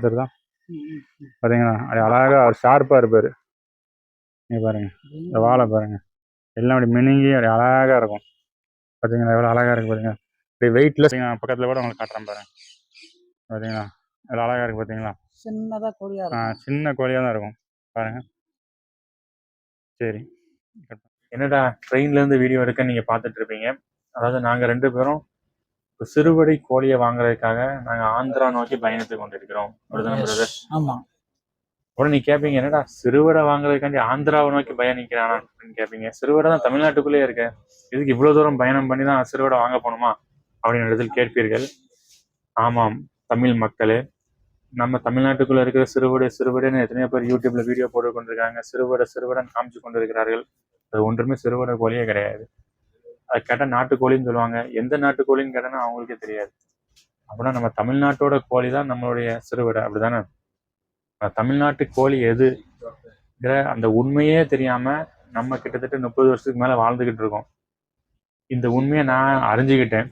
தெரியுதா? பார்த்தீங்களா? அது அழகாக அவர் ஷார்ப்பாக இருப்பார். நீ பாருங்க, இந்த வாழை பாருங்க, எல்லாம் அப்படி மினுங்கி அப்படி அழகாக இருக்கும். பார்த்தீங்களா எவ்வளோ அழகாக இருக்குது பாருங்க. இப்படி வெயிட்லெஸ் பக்கத்தில் கூட உங்களுக்கு காட்டுறேன் பாருங்க. பார்த்தீங்களா எவ்வளோ அழகாக இருக்குது பார்த்தீங்களா? சின்னதாக கோழியாக சின்ன கோழியாக தான் இருக்கும் பாருங்க. சரி, என்னடா ட்ரெயின்லேருந்து வீடியோ எடுக்க நீங்கள் பார்த்துட்டு இருப்பீங்க. அதாவது நாங்கள் 2 பேரும் சிறுவடை கோழியை வாங்குறதுக்காக நாங்கள் ஆந்திரா நோக்கி பயணித்து கொண்டிருக்கிறோம். ஆமாம். உடனே நீ கேட்பீங்க, என்னடா சிறுவடை வாங்குறதுக்காண்டி ஆந்திராவை நோக்கி பயணிக்கிறானா அப்படின்னு கேட்பீங்க. சிறுவடை தான் தமிழ்நாட்டுக்குள்ளேயே இருக்கு, இதுக்கு இவ்வளோ தூரம் பயணம் பண்ணி தான் சிறுவடை வாங்க போகணுமா அப்படின்னு இடத்தில் கேட்பீர்கள். ஆமாம் தமிழ் மக்களே, நம்ம தமிழ்நாட்டுக்குள்ளே இருக்கிற சிறுவடைன்னு எத்தனையோ பேர் யூடியூப்ல வீடியோ போட்டு கொண்டிருக்காங்க. சிறுவடைன்னு காமிச்சு கொண்டிருக்கிறார்கள். அது ஒன்றுமே சிறுவடை கோழியே கிடையாது. அது கேட்டால் நாட்டுக்கோழின்னு சொல்லுவாங்க. எந்த நாட்டுக்கோழின்னு கேட்டானா அவங்களுக்கே தெரியாது. அப்படின்னா நம்ம தமிழ்நாட்டோட கோழி தான் நம்மளுடைய சிறுவடை, அப்படிதானே? தமிழ்நாட்டு கோழி எதுங்கிற அந்த உண்மையே தெரியாம நம்ம கிட்டத்தட்ட 30 வருஷத்துக்கு மேல வாழ்ந்துகிட்டு இருக்கோம். இந்த உண்மையை நான் அறிஞ்சுக்கிட்டேன்.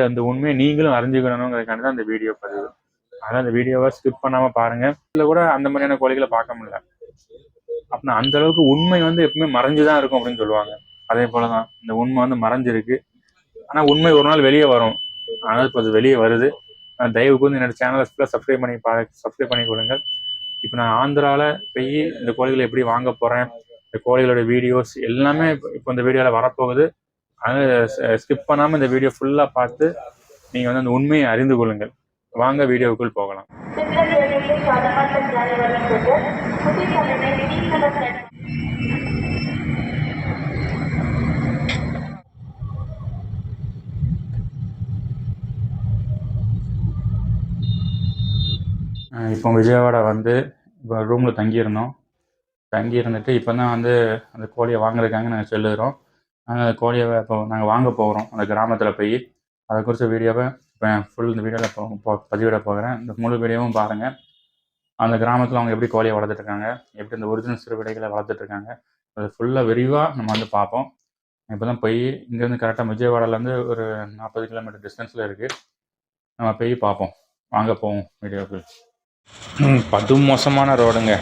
அந்த உண்மையை நீங்களும் அறிஞ்சுக்கணுங்கிறதுக்காண்டி தான் இந்த வீடியோ பதிவு. அதனால இந்த வீடியோவை ஸ்கிப் பண்ணாம பாருங்க. இதுல கூட அந்த மாதிரியான கோழிகளை பார்க்க முடியல. அப்படின்னா அந்த அளவுக்கு உண்மை எப்பவுமே மறைஞ்சுதான் இருக்கும் அப்படின்னு சொல்லுவாங்க. அதே போலதான் இந்த உண்மை மறைஞ்சிருக்கு. ஆனா உண்மை ஒரு நாள் வெளியே வரும். ஆனால் இப்போ அது வெளியே வருது. தயவு கூர்ந்து என்னோட சேனலை ஃபுல்லாக சப்ஸ்கிரைப் பண்ணி கொடுங்க. இப்போ நான் ஆந்திராவில் போய் இந்த கோழிகளை எப்படி வாங்க போகிறேன், இந்த கோழிகளோட வீடியோஸ் எல்லாமே இப்போ இந்த வீடியோவில் வரப்போகுது. அதனால் ஸ்கிப் பண்ணாமல் இந்த வீடியோ ஃபுல்லாக பார்த்து நீங்கள் அந்த உண்மையை அறிந்து கொள்ளுங்கள். வாங்க வீடியோவுக்குள் போகலாம். இப்போ விஜயவாடா இப்போ ரூமில் தங்கி இருந்துட்டு இப்போ தான் அந்த கோழியை வாங்குறதுக்காக நாங்கள் செல்லுறோம். அந்த கோழியை இப்போ நாங்கள் வாங்க போகிறோம் அந்த கிராமத்தில் போய். அதை குறித்த வீடியோவை இப்போ ஃபுல் இந்த வீடியோவில் பதிவிட போகிறேன். இந்த முழு வீடியோவும் பாருங்கள். அந்த கிராமத்தில் அவங்க எப்படி கோழியை வளர்த்துட்ருக்காங்க, எப்படி இந்த ஒரிஜினல் சிறுவிடைகளை வளர்த்துட்ருக்காங்க, அது ஃபுல்லாக விரிவாக நம்ம பார்ப்போம். இப்போ தான் போய் இங்கேருந்து கரெக்டாக விஜயவாடாலேருந்து ஒரு 40 கிலோமீட்டர் டிஸ்டன்ஸில் இருக்குது. நம்ம போய் பார்ப்போம். வாங்க போவோம் வீடியோவுக்கு. மோசமான ரோடுங்க.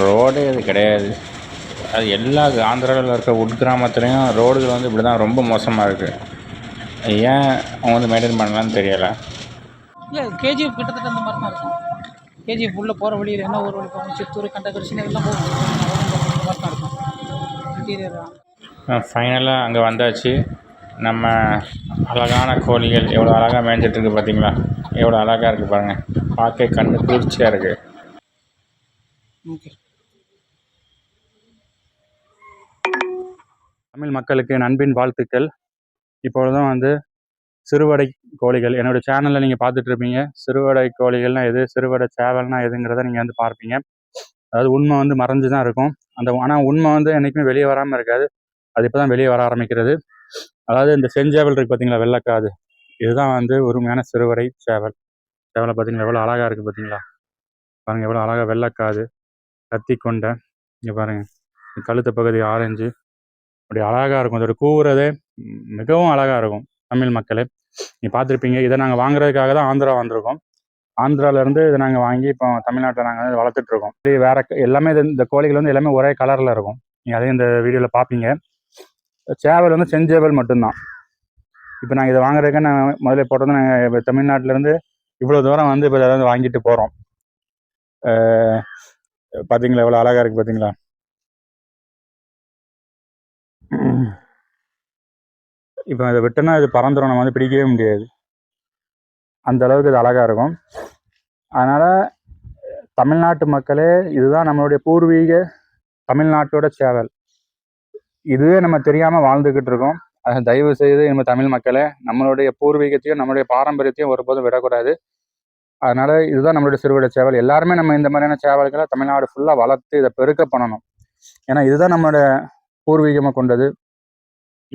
ரோடே அது கிடையாது. அது எல்லா ஆந்திராவில் இருக்க உட்கிராமத்துலேயும் ரோடுகள் இப்படி தான் ரொம்ப மோசமாக இருக்குது. ஏன் அவங்க மெயின்டைன் பண்ணலான்னு தெரியலை. இல்லை கேஜிஎஃப் கிட்டத்தட்ட அந்த மாதிரி தான் இருக்கும். கேஜிஎஃப் உள்ளே போகிற வழியில் என்ன ஒரு வழி போகணும், சித்தூர் கண்டகரிசின்னு எல்லாம் போகும். மாதிரி தான் இருக்கும் இன்டீரியர். ஃபைனலாக அங்கே வந்தாச்சு. நம்ம அழகான கோழிகள் எவ்வளோ அழகாக மேய்ஞ்சிட்ருக்கு பார்த்தீங்களா? எவ்வளோ அழகாக இருக்குது பாருங்கள். பார்க்க கண்ணு குளிர்ச்சியாக இருக்குது. தமிழ் மக்களுக்கு அன்பின் வாழ்த்துக்கள். இப்பொழுதும் சிறுவடை கோழிகள் என்னோடய சேனலில் நீங்கள் பார்த்துட்டு இருப்பீங்க. சிறுவடை கோழிகள்னால் எது, சிறுவடை சேவல்னால் எதுங்கிறத நீங்கள் பார்ப்பீங்க. அதாவது உண்மை மறைஞ்சு தான் இருக்கும். ஆனால் உண்மை என்றைக்குமே வெளியே வராமல் இருக்காது. அது இப்போ தான் வெளியே வர ஆரம்பிக்கிறது. அதாவது இந்த செஞ்சேவல் இருக்குது பார்த்தீங்களா, வெள்ளைக்காது, இதுதான் உண்மையான சிறுவடை சேவலை பார்த்தீங்களா எவ்வளோ அழகாக இருக்குது பார்த்தீங்களா? பாருங்கள் எவ்வளோ அழகாக வெள்ளைக்காது, கத்தி கொண்டை, இங்கே பாருங்கள் கழுத்து பகுதி ஆரஞ்சு, அப்படி அழகாக இருக்கும். அதோட கூவுறதே மிகவும் அழகாக இருக்கும். தமிழ் மக்களே நீ பார்த்துருப்பீங்க. இதை நாங்கள் வாங்குறதுக்காக தான் ஆந்திரா வந்திருக்கோம். ஆந்திராவிலேருந்து இதை நாங்கள் வாங்கி இப்போ தமிழ்நாட்டில் நாங்கள் வளர்த்துட்ருக்கோம். இது வேறு எல்லாமே இந்த கோழிகள் எல்லாமே ஒரே கலரில் இருக்கும். நீங்கள் அதையும் இந்த வீடியோவில் பார்ப்பீங்க. சேவல் செஞ்சேவல் மட்டும்தான். இப்போ நாங்கள் இதை வாங்குறதுக்கு நாங்கள் முதல்ல போட்டது நாங்கள் இப்போ தமிழ்நாட்டிலேருந்து இவ்வளோ தூரம் இப்போ ஏதாவது வாங்கிட்டு போகிறோம். பார்த்தீங்களா எவ்வளோ அழகாக இருக்குது பார்த்தீங்களா? இப்போ அதை விட்டோன்னா இது பறந்துடும், நம்ம பிடிக்கவே முடியாது. அந்த அளவுக்கு இது அழகாக இருக்கும். அதனால் தமிழ்நாட்டு மக்களே, இதுதான் நம்மளுடைய பூர்வீக தமிழ்நாட்டோட சேவல். இதுவே நம்ம தெரியாமல் வாழ்ந்துக்கிட்டு இருக்கோம். அதை தயவு செய்து நம்ம தமிழ் மக்களே, நம்மளுடைய பூர்வீகத்தையும் நம்மளுடைய பாரம்பரியத்தையும் ஒருபோதும் விடக்கூடாது. அதனால் இதுதான் நம்மளுடைய சிறுவடை சேவல். எல்லாருமே நம்ம இந்த மாதிரியான சேவல்களை தமிழ்நாடு ஃபுல்லாக வளர்த்து இதை பெருக்க பண்ணணும். ஏன்னா இதுதான் நம்மளோட பூர்வீகமாக கொண்டது,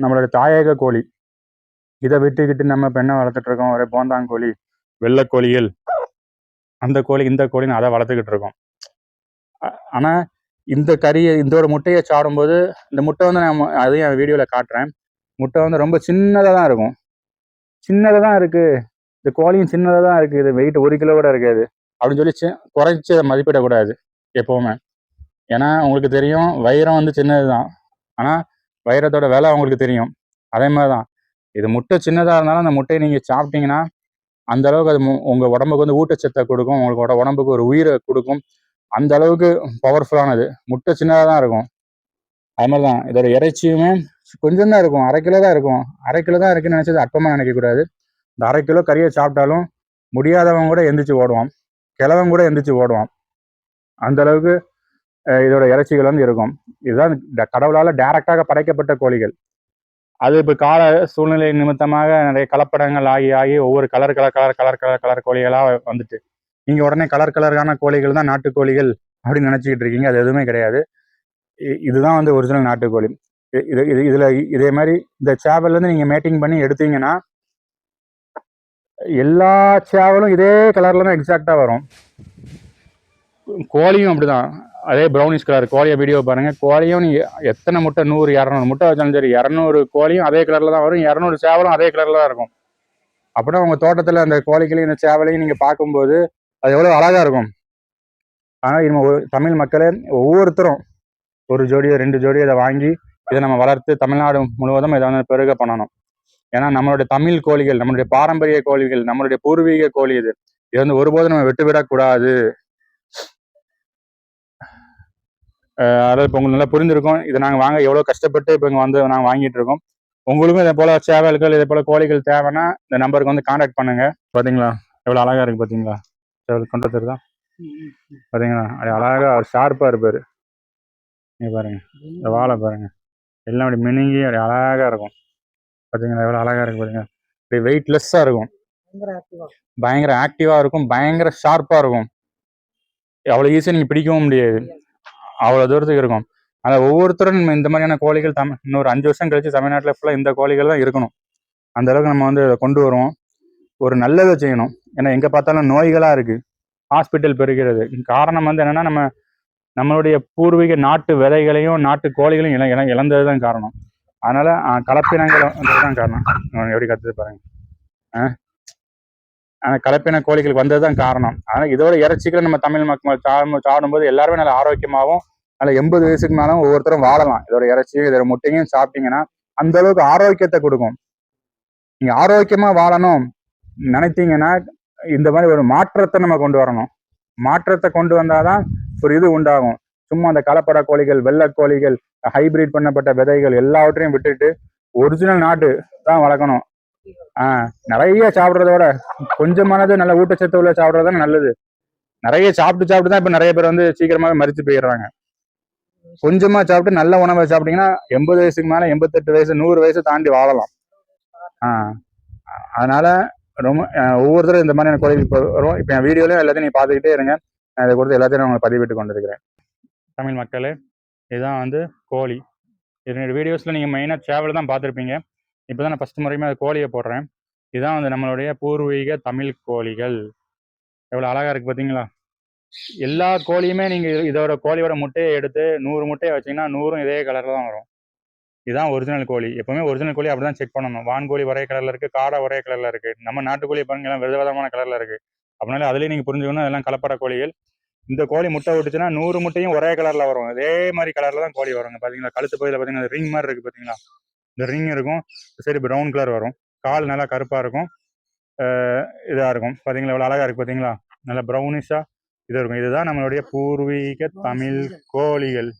நம்மளோட தாயக கோழி. இதை விட்டுக்கிட்டு நம்ம பெண்ணை வளர்த்துட்ருக்கோம். ஒரே போந்தாங்கோழி, வெள்ளைக்கோழிகள், அந்த கோழி இந்த கோழின்னு அதை வளர்த்துக்கிட்டு இருக்கோம். ஆனால் இந்த கறியை இதோட முட்டையை சாடும்போது, இந்த முட்டை நான் அதையும் என் வீடியோவில் காட்டுறேன். முட்டை ரொம்ப சின்னதாக தான் இருக்கும். சின்னதாக தான் இருக்குது. இந்த கோழியும் சின்னதாக தான் இருக்குது. இது வெயிட் 1 கிலோ கூட இருக்காது. அப்படின்னு சொல்லி குறைச்சி அதை மதிப்பிடக்கூடாது எப்போவுமே. ஏன்னா உங்களுக்கு தெரியும் வைரம் வந்து சின்னது தான், ஆனால் வைரத்தோட விலை உங்களுக்கு தெரியும். அதே மாதிரி தான் இது முட்டை சின்னதாக இருந்தாலும் அந்த முட்டையை நீங்கள் சாப்பிட்டீங்கன்னா அந்த அளவுக்கு அது உங்கள் உடம்புக்கு வந்து ஊட்டச்சத்தை கொடுக்கும், உங்களோட உடம்புக்கு ஒரு உயிரை கொடுக்கும். அந்த அளவுக்கு பவர்ஃபுல்லானது. முட்டை சின்னதாக தான் இருக்கும். அது மாதிரி தான் இதோட இறைச்சியுமே கொஞ்சம் தான் இருக்கும், 1/2 கிலோ தான் இருக்கும். 1/2 கிலோ தான் இருக்குன்னு நினச்சது அற்பமாக நினைக்கக்கூடாது. இந்த 1/2 கிலோ கறியை சாப்பிட்டாலும் முடியாதவங்க கூட எந்திரிச்சு ஓடுவான், கிழவன் கூட எந்திரிச்சு ஓடுவான். அந்த அளவுக்கு இதோட இறைச்சிகள் வந்து இருக்கும். இதுதான் கடவுளால் டைரக்டாக படைக்கப்பட்ட கோழிகள். அது இப்போ கால சூழ்நிலை நிமித்தமாக நிறைய கலப்படங்கள் ஆகி ஒவ்வொரு கலர் கோழிகளாக வந்துட்டு நீங்கள் உடனே கலரான கோழிகள் தான் நாட்டுக்கோழிகள் அப்படின்னு நினச்சிக்கிட்டு இருக்கீங்க. அது எதுவுமே கிடையாது. இதுதான் வந்து ஒரிஜினல் நாட்டுக்கோழி. இதில் இதே மாதிரி இந்த சேவல்லேருந்து நீங்கள் மேட்டிங் பண்ணி எடுத்தீங்கன்னா எல்லா சேவலும் இதே கலரில் தான் எக்ஸாக்டாக வரும். கோழியும் அப்படிதான், அதே ப்ரௌனிஷ் கலர் கோழியை வீடியோ பாருங்கள். கோழியும் நீங்கள் எத்தனை முட்டை 100 200 முட்டை வச்சாலும் சரி 200 கோழியும் அதே கலரில் தான் வரும், 200 சேவலும் அதே கலரில் தான் இருக்கும். அப்படின்னா உங்கள் தோட்டத்தில் அந்த கோழிகளையும் இந்த சேவலையும் நீங்கள் பார்க்கும்போது அது எவ்வளோ அழகாக இருக்கும். ஆனால் நம்ம தமிழ் மக்களே ஒவ்வொருத்தரும் ஒரு ஜோடியோ 2 ஜோடியோ இதை வாங்கி இதை நம்ம வளர்த்து தமிழ்நாடு முழுவதும் இதை வந்து பெருக பண்ணணும். ஏன்னா நம்மளுடைய தமிழ் கோழிகள், நம்மளுடைய பாரம்பரிய கோழிகள், நம்மளுடைய பூர்வீக கோழி இது வந்து ஒருபோதும் நம்ம விட்டுவிடக்கூடாது. அதாவது இப்போ உங்களுக்கு நல்லா புரிஞ்சிருக்கும். இதை நாங்கள் எவ்வளோ கஷ்டப்பட்டு இப்போ இங்கே வந்து நாங்கள் வாங்கிட்டு இருக்கோம். உங்களுக்கும் இதே போல் சேவல்கள் இதே போல் கோழிகள் தேவைன்னா இந்த நம்பருக்கு வந்து கான்டாக்ட் பண்ணுங்க. பார்த்தீங்களா எவ்வளோ அழகாக இருக்குது, பார்த்தீங்களா சேவல் கொண்டு தான் பார்த்தீங்களா, அது அழகாக ஷார்ப்பாக இருப்பார். நீங்கள் பாருங்க இந்த வாழை பாருங்க, எல்லாம் அப்படி மினுங்கி அப்படி அழகாக இருக்கும். பார்த்தீங்களா எவ்வளோ அழகாக இருக்குது பாருங்க. அப்படி வெயிட்லெஸ்ஸாக இருக்கும், பயங்கர ஆக்டிவாக இருக்கும், பயங்கர ஷார்ப்பாக இருக்கும். அவ்வளோ ஈஸியாக நீங்கள் பிடிக்கவும் முடியாது, அவ்வளோ தூரத்துக்கு இருக்கும். அதை ஒவ்வொருத்தரும் இந்த மாதிரியான கோழிகள் இன்னொரு 5 வருஷம் கழிச்சு தமிழ்நாட்டில் ஃபுல்லாக இந்த கோழிகள் தான் இருக்கணும். அந்த அளவுக்கு நம்ம வந்து கொண்டு வருவோம். ஒரு நல்லதை செய்யணும். ஏன்னா எங்கே பார்த்தாலும் நோய்களாக இருக்குது, ஹாஸ்பிட்டல் பெருகிறது. காரணம் வந்து என்னென்னா நம்மளுடைய பூர்வீக நாட்டு விதைகளையும் நாட்டு கோழிகளையும் இழந்தது தான் காரணம். அதனால் கலப்பினங்கள் தான் காரணம். எப்படி கற்றுது பாருங்க. கலப்பின கோழிகள் வந்தது தான் காரணம். ஆனால் இதோட இறைச்சிகளை நம்ம தமிழ் மக்கள் சாப்பிடும்போது எல்லாருமே நல்ல ஆரோக்கியமாகவும் நல்ல 80 வயசுக்கு மேலும் ஒவ்வொருத்தரும் வாழலாம். இதோட இறைச்சியும் இதோட முட்டையும் சாப்பிட்டீங்கன்னா அந்த அளவுக்கு ஆரோக்கியத்தை கொடுக்கும். நீங்கள் ஆரோக்கியமாக வாழணும் நினைத்தீங்கன்னா இந்த மாதிரி ஒரு மாற்றத்தை நம்ம கொண்டு வரணும். மாற்றத்தை கொண்டு வந்தாதான் ஒரு இது உண்டாகும். சும்மா அந்த கலப்பட கோழிகள், வெள்ளை கோழிகள், ஹைபிரிட் பண்ணப்பட்ட விதைகள் எல்லாவற்றையும் விட்டுட்டு ஒரிஜினல் நாட்டு தான் வளர்க்கணும். நிறைய சாப்பிட்றதோட கொஞ்சமானது நல்ல ஊட்டச்சத்து உள்ள சாப்பிட்றது தான் நல்லது. நிறைய சாப்பிட்டு தான் இப்போ நிறைய பேர் வந்து சீக்கிரமாக மரித்து போயிடுறாங்க. கொஞ்சமா சாப்பிட்டு நல்ல உணவை சாப்பிட்டீங்கன்னா 80 வயசுக்கு மேலே 88 வயசு 100 வயசு தாண்டி வாழலாம். அதனால ரொம்ப ஒவ்வொருத்தரும் இந்த மாதிரியான கோழிகள் வரும். இப்போ என் வீடியோலையும் எல்லாத்தையும் நீ பார்த்துக்கிட்டே இருங்க. நான் இதை கொடுத்து எல்லாத்தையும் நான் பதிவிட்டு கொண்டிருக்கிறேன். தமிழ் மக்களே, இதுதான் வந்து கோழி. என்னோட வீடியோஸில் நீங்கள் மெயினாக சேவல் தான் பார்த்துருப்பீங்க. இப்போ தான் நான் ஃபஸ்ட் முறையுமே அது கோழியை போடுறேன். இதுதான் வந்து நம்மளுடைய பூர்வீக தமிழ் கோழிகள். எவ்வளோ அழகாக இருக்குது பார்த்தீங்களா. எல்லா கோழியுமே நீங்கள் இதோட கோழியோட முட்டையை எடுத்து 100 முட்டையை வச்சிங்கன்னா 100ம் இதே கலரில் தான் வரும். இதுதான் ஒரிஜினல் கோழி. எப்போவுமே ஒரிஜினல் கோழி அப்படி தான் செக் பண்ணணும். வான்கோழி ஒரே கலரில் இருக்குது, காடை ஒரே கலரில் இருக்குது. நம்ம நாட்டுக்கோழி பாருங்க எல்லாம் விதவிதமான கலரில் இருக்குது. அப்படினால அதுலேயும் நீங்கள் புரிஞ்சுக்கணும் அதெல்லாம் கலப்பட கோழிகள். இந்த கோழி முட்டை விட்டுச்சுன்னா 100 முட்டையும் ஒரே கலரில் வரும். அதே மாதிரி கலரில் தான் கோழி வருங்க. பார்த்தீங்களா கழுத்து பகுதியில் பார்த்தீங்கன்னா ரிங் மாதிரி இருக்குது பார்த்தீங்களா. இந்த ரிங் இருக்கும், சரி ப்ரௌன் கலர் வரும், கால் நல்லா கருப்பாக இருக்கும், இதாக இருக்கும். பார்த்தீங்களா எவ்வளோ அழகாக இருக்குது பார்த்தீங்களா, நல்லா ப்ரௌனிஷாக இது இருக்கும். இதுதான் நம்மளுடைய பூர்வீக தமிழ் கோழிகள்.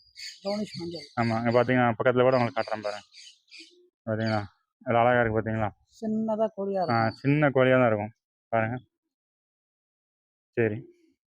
ஆமாம், இங்கே பார்த்தீங்கன்னா பக்கத்தில் கூட உங்களுக்கு காட்டுறேன் பாருங்க. பார்த்தீங்களா எவ்வளோ அழகாக இருக்குது பார்த்தீங்களா. சின்ன கோழியாக தான் இருக்கும் பாருங்கள். சரி.